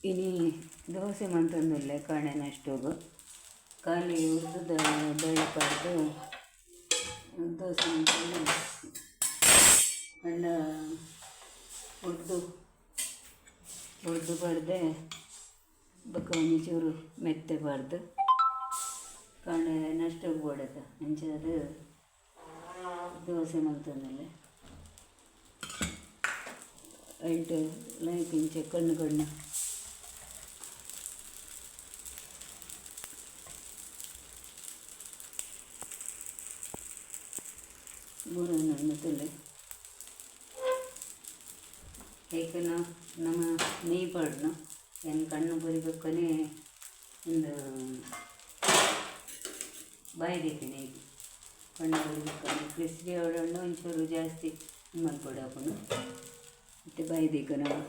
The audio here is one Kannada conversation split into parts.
ಇನಿ ದೋಸೆ ಮಂತಂದುಲ್ಲೆ ಕಾಣೆನಷ್ಟೋಗು ಖಾಲಿ ಉರ್ದು ಬೇಳೆ ಪಡ್ದು ದೋಸೆ ಮಂತಂದು ಅಂಡ ಉರ್ದು ಪಡ್ದೆ ಬೊಕ್ಕ ಒಂಚೂರು ಮೆತ್ತೆ ಪಡ್ದು ಕಾಣೆ ನಷ್ಟೋಗು ಬೋಡದ ಅಂಚದು ದೋಸೆ ಮಂತಂದುಲ್ಲೆ ಐಟ್ ಲೈಕ್ ಇಂಚೆ ಕಣ್ಣು ಬೂರನ್ನು ತುಲೆ ಏಕನ ನಮ್ಮ ನೀ ಪಡ್ನು ಏನು ಕಣ್ಣು ಬರಿಬೇಕನೇ ಒಂದು ಬಾಯ್ದಿದ್ದೀನಿ ಈಗ ಕಣ್ಣು ಬರಿಬೇಕಂದ್ರೆ ಕ್ರಿಸ್ಪಿ ಹೊಡೋಣ ಒಂಚೂರು ಜಾಸ್ತಿ ಮಲ್ಪೊಡೆ ಹಾಕೊಂಡು ಮತ್ತು ಬಾಯ್ದಿಕ್ಕ ನಾವು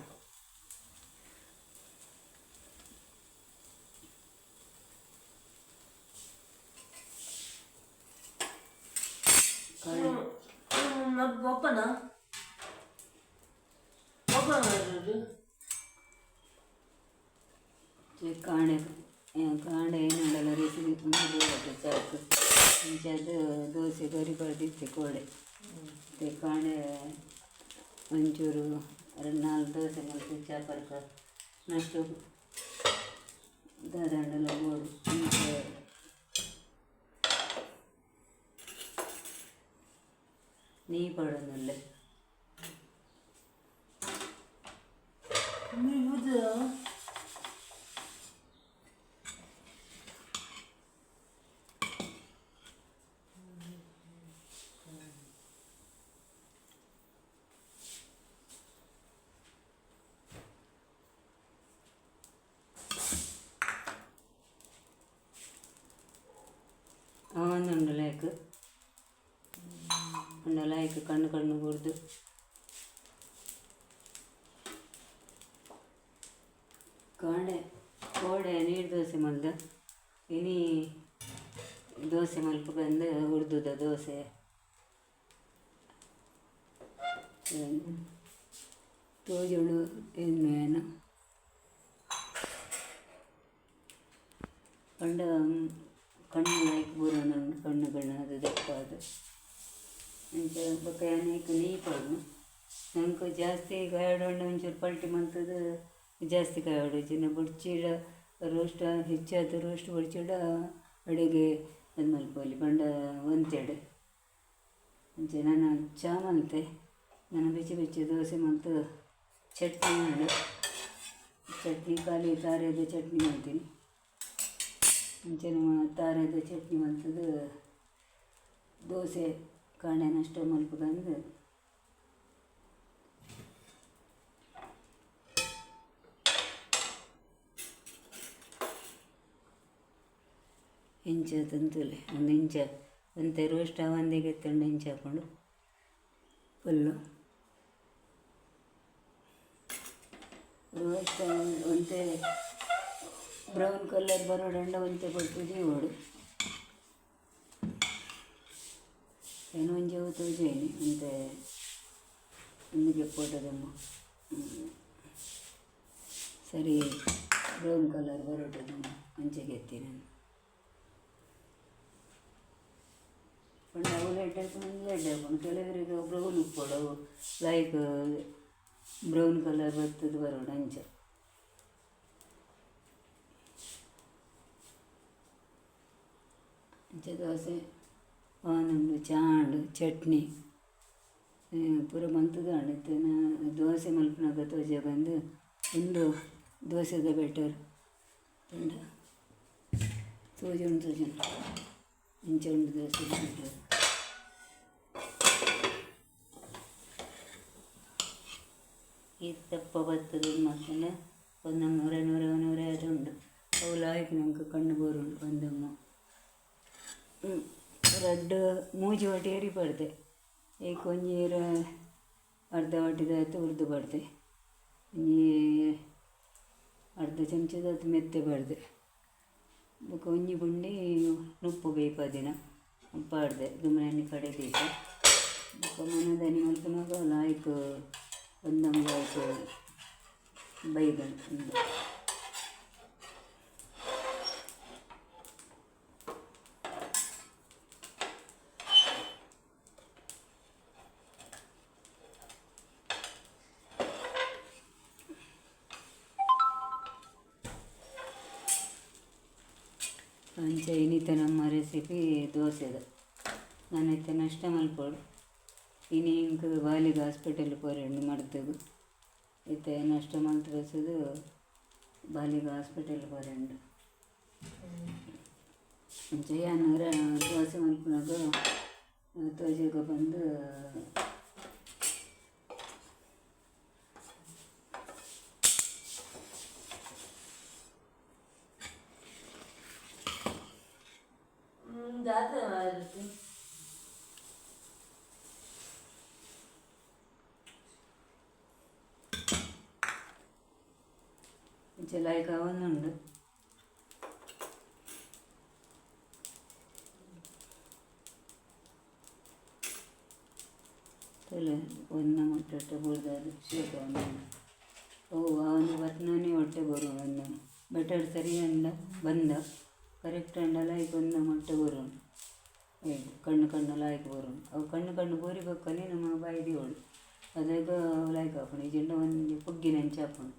ಕಾಣೆ ಏನುಂಡಲ್ಲ ರೆಸಿಪಿ ಬೋಡತ್ತೆ ಸಾಕು ಇಂಚದು ದೋಸೆ ಗರಿ ಪಡ್ದಿತ್ತೆ ಕೋಡೆ ಮತ್ತು ಕಾಣೆ ಒಂಚೂರು 2-4 ದೋಸೆ ಮತ್ತು ಚಾಪರ್ಕ ನಷ್ಟು ದಾದಂಡಲ ಬೋಡು ಮತ್ತು ನೀ ಪಡೋದಿಲ್ಲ ಅವನೊಂದು ಲಾಯ್ಕ್ ಕಣ್ಣು ಹುರಿದು ಕೋಡೆ ನೀರು ದೋಸೆ ಮಂದ ಇನಿ ದೋಸೆ ಮಲ್ಪ ಬಂದು ಹುರಿದುದ ದೋಸೆ ತೋಜುಳು ಏನು ಕಣ್ಣು ಲೈಕ್ ಬೂರನ ಕಣ್ಣುಗಳನ್ನ ಅದು ದಪ್ಪ ಅದು ಅಂಚ ಬೊಕ್ಕ ಅನೇಕ ನೀ ಪಡ್ನು ನಂಗೆ ಜಾಸ್ತಿ ಕಾಯೋಣ ಒಂಚೂರು ಪಲ್ಟಿ ಮಂತದ್ದು ಜಾಸ್ತಿ ಕಾಯೋಡು ಚಿನ್ನ ಬುಡ್ಚಿಡ ರೋಸ್ಟ್ ಹೆಚ್ಚಾದ ರೋಸ್ಟ್ ಬುಡ್ಚಿಡ ಅಡುಗೆ ಅದು ಮಲ್ಪಲ್ಲಿ ಪಂಡ ಒಂತೆಡೆ ಅಂಚೆ ನಾನು ಚಾ ಮಲ್ತೆ ನಾನು ಬೆಚ್ಚಿ ದೋಸೆ ಮತ್ತು ಚಟ್ನಿ ಮಾಡು ಚಟ್ನಿ ಖಾಲಿ ತಾರೆದ ಚಟ್ನಿ ಮಾಡ್ತೀನಿ ಮುಂಚೆ ನಮ್ಮ ತಾರೆದ ಚಟ್ನಿ ಮಾಡ್ತದ್ದು ದೋಸೆ ಕಾಣೆನಷ್ಟು ಮಲ್ಪದಂದು ಇಂಚ ತಂತುಲೆ ಒಂದು ಇಂಚ ಒಂತೆ ರೋಸ್ಟ್ ಒಂದಿಗೆ ತಂಡು ಇಂಚ ಹಾಕ್ಕೊಂಡು ಫುಲ್ಲು ರೋಸ್ಟ್ ಒಂತೆ ಬ್ರೌನ್ ಕಲರ್ ಬರೋಡಂಡ ಒಂತೆ ಕೊಡ್ತಿದ್ವಿ ಓಡು ಏನೋ ಒಂಜಿ ತೋಜೇನಿ ಅಂತೆ ಒಂದಿಗೆ ಪೋಟದಮ್ಮ ಸರಿ ಬ್ರೌನ್ ಕಲರ್ ಬರೋಟದಮ್ಮ ಅಂಚೆಗೆ ಎತ್ತಿ ನಾನು ಪಂಡ ಅವು ಲೈಟ್ ಹಾಕೊಂಡು ಲೈಟ್ ಹಾಕೊಂಡು ಕೆಲವರಿಗೆ ಬ್ರೌನ್ ಉಪ್ಪೊಡವು ಲೈಕ್ ಬ್ರೌನ್ ಕಲರ್ ಬರ್ತದೆ ಬರೋಣ ಅಂಚ ಅಂಚೆ ದೋಸೆ ಅವನೊಂದು ಚಾಂಡು ಚಟ್ನಿ ಪೂರ ಮಂತದಾಂಡು ಇತ್ತೇನ ದೋಸೆ ಮಲ್ಪನಾಗ ತೋಜೆ ಬಂದು ಒಂದು ದೋಸೆದ ಬೆಟರ್ ಪಂಡ ತೋಜುಂಡು ಇಂಚ ಉಂಡು ದೋಸೆ ಬೆಟರ್ ಈ ತಪ್ಪ ಬರ್ತದೆ ಮಕ್ಕಳ ಒಂದು 100 ಅದು ಉಂಡು ಅವು ಲಾಯ್ಕ್ ನಂಗೆ ಕಣ್ಣು ಬೋರುಂಡು ಒಂದಮ್ಮ ರಡ್ಡು ಮೂಜಿ ವಾಟಿ ಏರಿ ಪಡ್ದೆ ಈಗ ಒಂಜೀರ ಅರ್ಧ ವಾಟಿದಾಯ್ತು ಉರ್ದು ಪಡ್ದೆ ಒಂಜಿ ಅರ್ಧ ಚಮಚದಾಯ್ತು ಮೆತ್ತೆ ಪಡ್ದೆ ಬೊಕ್ಕ ಒಂಜಿ ಬುಂಡಿ ನುಪ್ಪು ಬೇಯ್ಪದಿನ ಪಾಡ್ದೆ ದುಮ್ಮನೆ ಕಡೆ ಬೇಯ್ತು ಬೊಕ್ಕ ಮನದನಿ ಮಲ್ಪನಾಗ ಲಾಯ್ಕ್ ಒಂದೊಂದು ಲಾಯ್ಕ್ ಬೈಗನ್ ಅಂಚ ಇನ್ನಿತ ನಮ್ಮ ರೆಸಿಪಿ ದೋಸೆದ ನಾನು ಇತ್ತೆ ನಷ್ಟ ಮಲ್ಪೋಡು ಇನಿ ಇಂಕ್ ಬಾಲಿಗ ಹಾಸ್ಪಿಟಲ್ ಪೋರೆಂಡು ಮಡ್ತದು ಇತ್ತೆ ನಷ್ಟ ಮಲ್ತು ಬಸದು ಬಾಲಿಗ ಹಾಸ್ಪಿಟಲ್ ಪೋರೆಂಡು ಅಂಚ ಯಾನರ ದೋಸೆ ಮಲ್ಪನಾಗ ತೋಜಗ ಬಂದು ചെലായിക്കാവുന്നുണ്ട് ഒന്ന് മുട്ടിട്ട് കൂടുതൽ ശരിയാവുന്നുണ്ട് ಅವನು ಬತ್ನಾನೆ ಹೊಟ್ಟೆ ಬರೋಣ ಬೆಟರ್ ಸರಿ ಅಂಡ ಬಂದ ಕರೆಕ್ಟ್ ಅಂಡಲ್ಲ ಈಗ ಒಂದು ಮೊಟ್ಟೆ ಬರೋಣ ಕಣ್ಣು ಕಣ್ಣೆಲ್ಲ ಆಯ್ಕೆ ಬರೋಣ ಅವು ಕಣ್ಣು ಬೋರಿಬೇಕಲ್ಲಿ ನಮ್ಮ ಬಾಯಿದಿ ಅವಳು ಅದಾಗ ಲೈಕ್ ಹಾಕೋಣ ಈ ಜೆಂಡ ಒಂದು ಪುಗ್ಗಿನ ಹಂಚಿ ಹಾಕೋಣ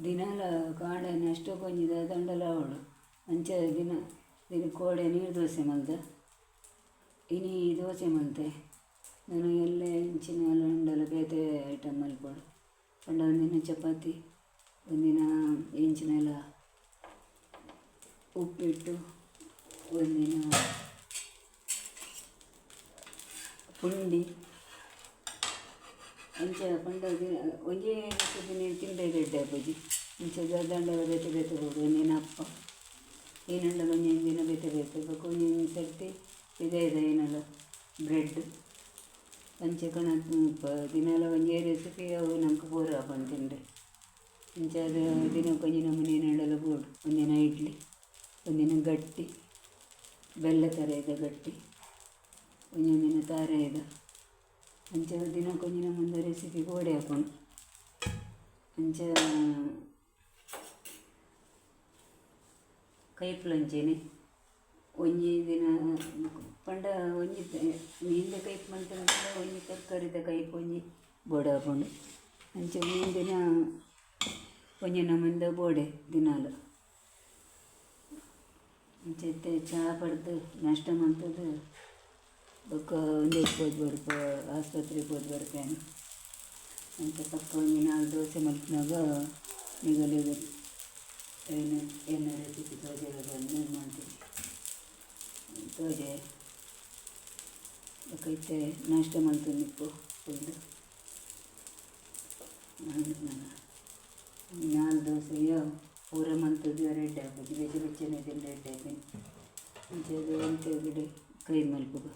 ದಿನಾಲ ಕಾಡನೆ ಅಷ್ಟು ಕೊಂಜಿದ ದಂಡಲ ಅವಳು ಅಂಚೆ ದಿನ ಕೋಡೆ ನೀರು ದೋಸೆ ಮಲ್ದ ಇನಿ ದೋಸೆ ಮಲ್ತೆ ನಾನು ಎಲ್ಲ ಇಂಚಿನ ಉಂಡಲ ಬೇತೆ ಐಟಮ್ ಮಲ್ಪಡು ಪಂಡ ಒಂದಿನ ಚಪಾತಿ ಒಂದಿನ ಇಂಚಿನೆಲ್ಲ ಉಪ್ಪಿಟ್ಟು ಒಂದಿನ ಪುಂಡಿ ಅಂಚ ಪಂಡ ಒಂಜೇ ದಿನ ತಿಂಡೆ ಗಡ್ಡೆ ಅಪ್ಪಾಜಿ ಅಂಚೆ ದಂಡಲ ಬೇತೆ ಬೇತೆ ಹೋಗು ಒಂದಿನ ಅಪ್ಪ ಏನಂಡಲ ಒಂದೊಂದು ದಿನ ಬೇತೆ ಬೇತೆ ಒಂದೊಂದು ಸರ್ತಿ ಇದೆ ಏನಲ್ಲ ಬ್ರೆಡ್ ಅಂಚೆ ಕಣ ದಿನಾಲ ಒಂಜೇ ರೆಸಿಪಿ ಅವು ನಮ್ಗೆ ಬೋರ್ ಹಾಕೊಂಡು ತಿಂಡೆ ಅಂಚೆ ಅದು ದಿನ ಕೊಂಚ ನಮ್ಮನೆ ಏನಂಡಲ ಬೋರ್ಡು ಒಂದಿನ ಇಡ್ಲಿ ಒಂದಿನ ಗಟ್ಟಿ ಬೆಲ್ಲ ಥರ ಇದೆ ಗಟ್ಟಿ ಒಂದೊಂದಿನ ತಾರೆ ಇದೆ ಅಂಚೆ ದಿನ ಕೊಂಚಿನ ಮುಂದೆ ರೆಸಿಪಿ ಗೋಡೆ ಹಾಕೊಂಡು ಅಂಚೆ ಕೈಪ್ಲಂಚೇನೆ ಒಂಜಿ ದಿನ ಪಂಡ ಒಂಜಿ ಹಿಂದೆ ಕೈಪ್ ಮಾಡ್ತಾರೆ ಒಂಜಿ ತರಕಾರಿದ ಕೈಪ್ ಒಂಜಿ ಬೋಡೆ ಹಾಕೊಂಡು ಅಂಚೆ ಮುಂದಿನ ದಿನ ಒಂಜಿ ನಮ್ಮಿಂದ ಬೋಡೆ ದಿನಾಲ ಅಂಚೆ ಚಹಾ ಪಡ್ದು ನಾಷ್ಟ ಮಾಡ್ತದ್ದು ಬೊಕ್ಕ ಒಂದೇ ಬರ್ಪ ಆಸ್ಪತ್ರೆಗೆ ಹೋಗಿ ಬರ್ತೇನೆ ಅಂತ ಪಕ್ಕ ಒಂದು 4 ದೋಸೆ ಮಲ್ಪಿನಾಗ ನಿಗಲಿಗೆ ಏನು ರೆಸಿಪಿ ತೋಜೆಗೆ ಬಂದು ಮಾಡ್ತೀನಿ ತೋಜೆ ಬಕ್ಕೈತೆ ನಾಷ್ಟ ಮಾಡ್ತೀನಿ ಇಪ್ಪು ಫುಲ್ಲು 4 ದೋಸೆಯ ಪೂರ ಮಲ್ತದ್ದು ರೆಡ್ ಹಾಕೋದು ಬೆಚ್ಚನೆ ತಿಂದು ರೆಡ್ ಹಾಕೀನಿ ಅಂಚೆ ಅದು ಒಂದು ಗಿಡ ಕೈ ಮಲ್ಪುಗ